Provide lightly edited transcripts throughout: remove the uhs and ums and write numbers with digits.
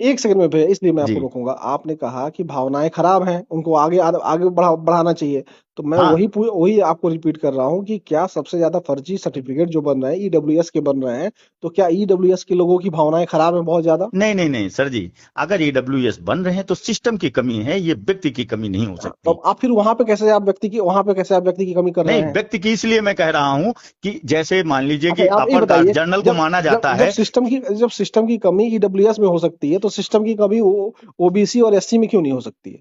एक सेकंड में भैया, इसलिए मैं आपको जी। रोकूंगा। आपने कहा कि भावनाएं खराब हैं, उनको आगे आगे बढ़ाना चाहिए। तो मैं हाँ, वही आपको रिपीट कर रहा हूँ कि क्या सबसे ज्यादा फर्जी सर्टिफिकेट जो बन रहे हैं ईडब्ल्यूएस के बन रहे हैं, तो क्या ईडब्ल्यूएस के लोगों की भावनाएं खराब हैं बहुत ज्यादा? नहीं नहीं नहीं सर जी, अगर ईडब्ल्यूएस बन रहे हैं तो सिस्टम की कमी है, ये व्यक्ति की कमी नहीं हो हाँ, तो सकती। आप फिर वहां पे कैसे आप व्यक्ति की कमी कर नहीं, रहे हैं? व्यक्ति की इसलिए मैं कह रहा हूं कि जैसे मान लीजिए कि अच्छा, आप ये अपर कास्ट बताइए, जनरल को जब माना जब जाता जब है। सिस्टम की कमी ईडब्ल्यूएस में हो सकती है, तो सिस्टम की कमी ओबीसी और एससी में क्यों नहीं हो सकती है?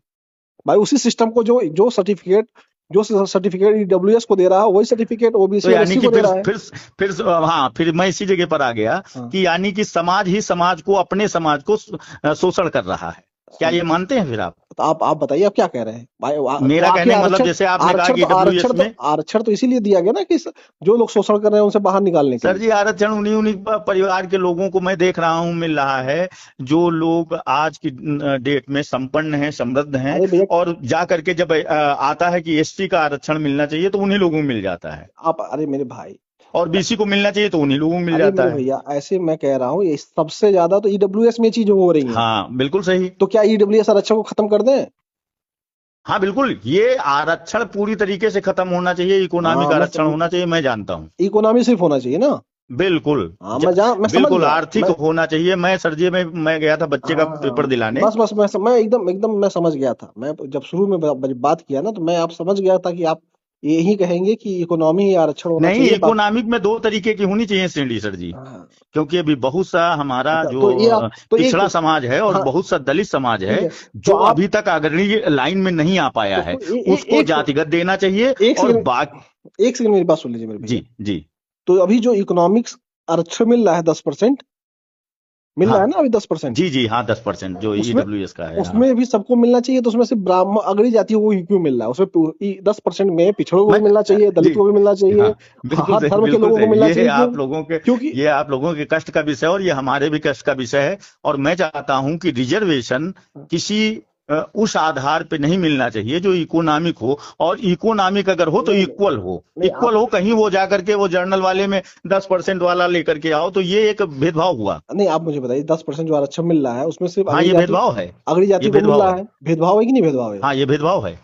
भाई उसी सिस्टम को जो सर्टिफिकेट ईडब्ल्यूएस को दे रहा है, वही सर्टिफिकेट तो ओबीसी और यानी एससी कि को दे रहा है। फिर हाँ, फिर मैं इसी जगह पर आ गया हाँ। कि यानी कि समाज ही समाज को, अपने समाज को शोषण कर रहा है। क्या सम, ये मानते हैं फिर आप? तो आप बताइए, आप क्या कह रहे हैं भाई? तो मेरा आखिर कहने का मतलब, जैसे आपने कहा कि ईडब्ल्यूएस में, आरक्षण तो इसीलिए दिया गया ना कि जो लोग शोषण कर रहे हैं उनसे बाहर निकालने के सर लिए। जी आरक्षण उन्हीं उन्हीं परिवार के लोगों को मैं देख रहा हूं मिल रहा है, जो लोग आज की डेट में संपन्न हैं, समृद्ध हैं, अरे भैया, और जा करके जब आता है कि एसटी का आरक्षण मिलना चाहिए तो उन्हीं लोगों को मिल जाता है, आप अरे मेरे भाई, और बीसी को मिलना चाहिए तो उन्हीं लोगों को मिल अरे जाता मेरे है। भैया, ऐसे मैं कह रहा हूँ, ये सबसे ज्यादा तो ईडब्ल्यूएस में चीजें हो रही हैं। हाँ बिल्कुल सही। तो क्या ईडब्ल्यूएस आरक्षण को खत्म कर दें? हाँ बिल्कुल, ये आरक्षण पूरी तरीके से खत्म होना चाहिए, इकोनॉमिक हाँ, आरक्षण होना चाहिए, मैं जानता हूँ। इकोनॉमी सिर्फ होना चाहिए ना? बिल्कुल। हाँ, ज, मैं समझ बिल्कुल गया। आर्थिक मैं होना चाहिए। मैं सर जी में मैं गया था बच्चे का पेपर हाँ, दिलाने। बस मैं एकदम एकदम मैं समझ गया था। मैं जब शुरू में बात किया ना, तो मैं आप समझ गया था कि आप यही कहेंगे कि इकोनॉमी ही आरक्षण होना नहीं, चाहिए बाकी। इकोनॉमिक में दो तरीके की होनी चाहिए श्रेणी सर जी, हाँ। क्योंकि अभी बहुत सा हमारा अच्छा, जो तो ये आप तो एक पिछड़ा समाज है और हाँ, बहुत सा दलित समाज ठीक है, है। तो जो आप अभी तक अग्रणी लाइन में नहीं आ पाया है, उसको एक जातिगत देना चाहिए। एक और सेकंड बाकी, एक सेकंड मेरी बात सुन लीजिए मेरे जी भैया। जी, तो अभी जो इकोनॉमिक्स आरक्षण मिल रहा है 10%, मिल रहा है हाँ ना अभी 10%? जी जी, हाँ 10% जो उसमें ईडब्ल्यूएस का है, हाँ। उसमें भी सबको मिलना चाहिए, तो उसमें सिर्फ ब्राह्मण अगड़ी जाति को ही क्यों मिल रहा है? उसमें 10% में पिछड़ों को मैं भी मिलना चाहिए, जी, दलित को भी मिलना चाहिए, हाँ बिल्कुल हर सही, धर्म के बिल्कुल लोगों को सही। मिलना चाहिए, क्यों? क्योंकि ये आप लोगों के कष्ट का विषय है, और ये हमारे भी कष्ट का विषय है। और मैं चाहता हूं कि रिजर्वेशन किसी उस आधार पे नहीं मिलना चाहिए जो इकोनॉमिक हो, और इकोनॉमिक अगर हो तो नहीं नहीं इक्वल हो, नहीं इक्वल आप हो। कहीं वो जाकर के वो जर्नल वाले में 10% वाला लेकर के आओ तो ये एक भेदभाव हुआ। नहीं, आप मुझे बताइए, 10% जो आरक्षण मिल रहा है उसमें सिर्फ हाँ ये भेदभाव है, अगड़ी ये जाति को मिल भेदभाव रहा है। है? भेदभाव है कि नहीं भेदभाव है? हाँ ये भेदभाव है।